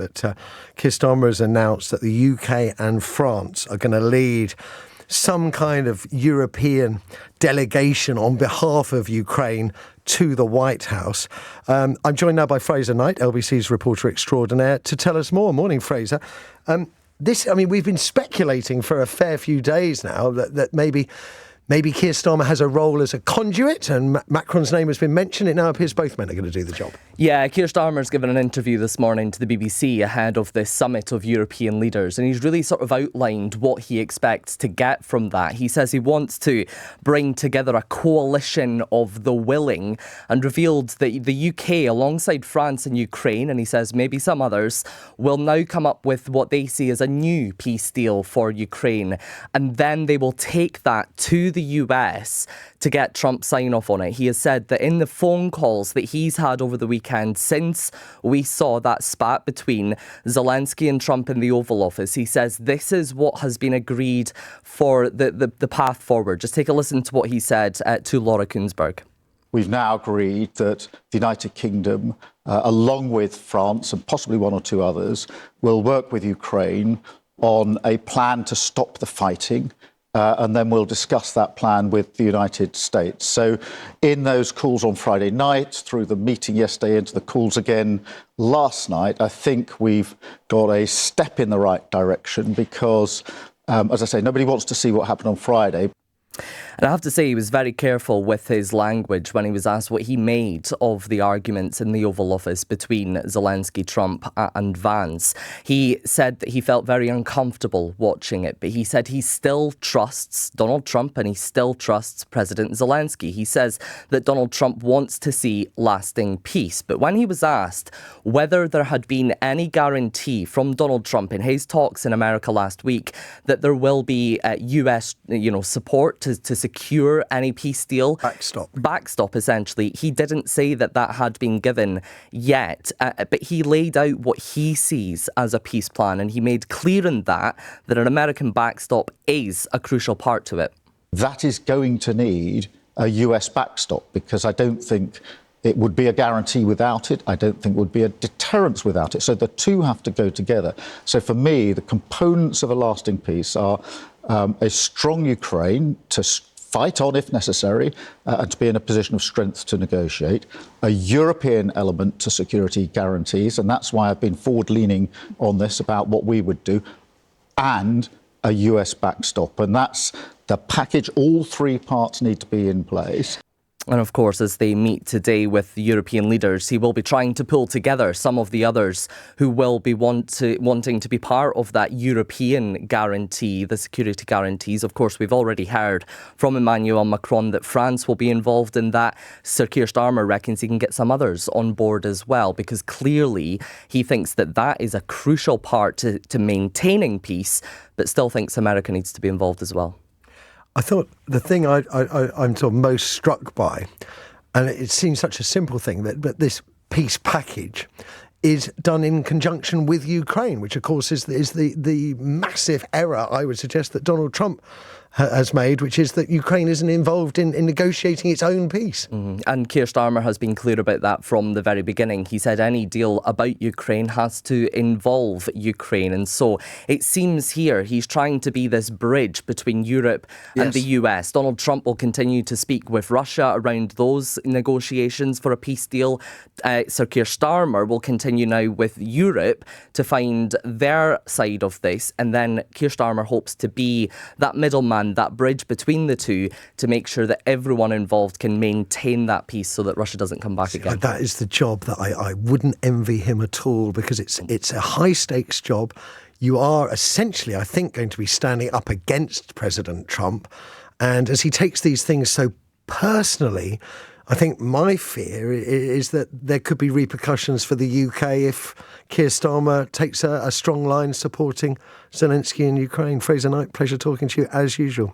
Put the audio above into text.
that Keir Starmer has announced that the UK and France are going to lead some kind of European delegation on behalf of Ukraine to the White House. I'm joined now by Fraser Knight, LBC's reporter extraordinaire, to tell us more. Morning, Fraser. We've been speculating for a fair few days now that maybe Keir Starmer has a role as a conduit, and Macron's name has been mentioned. It now appears both men are going to do the job. Yeah, Keir Starmer's given an interview this morning to the BBC ahead of this summit of European leaders, and he's really sort of outlined what he expects to get from that. He says he wants to bring together a coalition of the willing, and revealed that the UK, alongside France and Ukraine, and he says maybe some others, will now come up with what they see as a new peace deal for Ukraine, and then they will take that to the US to get Trump sign-off on it. He has said that in the phone calls that he's had over the weekend since we saw that spat between Zelenskyy and Trump in the Oval Office, he says this is what has been agreed for the path forward. Just take a listen to what he said to Laura Kuenssberg. We've now agreed that the United Kingdom, along with France and possibly one or two others, will work with Ukraine on a plan to stop the fighting. And then we'll discuss that plan with the United States. So in those calls on Friday night, through the meeting yesterday, into the calls again last night, I think we've got a step in the right direction because, as I say, nobody wants to see what happened on Friday. And I have to say he was very careful with his language when he was asked what he made of the arguments in the Oval Office between Zelenskyy, Trump and Vance. He said that he felt very uncomfortable watching it, but he said he still trusts Donald Trump and he still trusts President Zelenskyy. He says that Donald Trump wants to see lasting peace. But when he was asked whether there had been any guarantee from Donald Trump in his talks in America last week that there will be US support to secure any peace deal. Backstop, essentially. He didn't say that had been given yet, but he laid out what he sees as a peace plan, and he made clear in that an American backstop is a crucial part to it. That is going to need a US backstop, because I don't think it would be a guarantee without it. I don't think it would be a deterrence without it. So the two have to go together. So for me, the components of a lasting peace are a strong Ukraine to fight on if necessary, and to be in a position of strength to negotiate, a European element to security guarantees, and that's why I've been forward-leaning on this about what we would do, and a US backstop. And that's the package. All three parts need to be in place. And of course, as they meet today with the European leaders, he will be trying to pull together some of the others who will be wanting to be part of that European guarantee, the security guarantees. Of course, we've already heard from Emmanuel Macron that France will be involved in that. Sir Keir Starmer reckons he can get some others on board as well, because clearly he thinks that is a crucial part to maintaining peace, but still thinks America needs to be involved as well. I thought the thing I'm sort of most struck by, and it seems such a simple thing, but this peace package is done in conjunction with Ukraine, which of course is the massive error, I would suggest, that Donald Trump has made, which is that Ukraine isn't involved in negotiating its own peace. Mm-hmm. And Keir Starmer has been clear about that from the very beginning. He said any deal about Ukraine has to involve Ukraine. And so it seems here he's trying to be this bridge between Europe and the US. Donald Trump will continue to speak with Russia around those negotiations for a peace deal. Sir Keir Starmer will continue now with Europe to find their side of this. And then Keir Starmer hopes to be that middleman, that bridge between the two, to make sure that everyone involved can maintain that peace so that Russia doesn't come back again. That is the job that I wouldn't envy him at all, because it's a high stakes job. You are essentially, I think, going to be standing up against President Trump. And as he takes these things so personally, I think my fear is that there could be repercussions for the UK if Keir Starmer takes a strong line supporting Zelenskyy in Ukraine. Fraser Knight, pleasure talking to you as usual.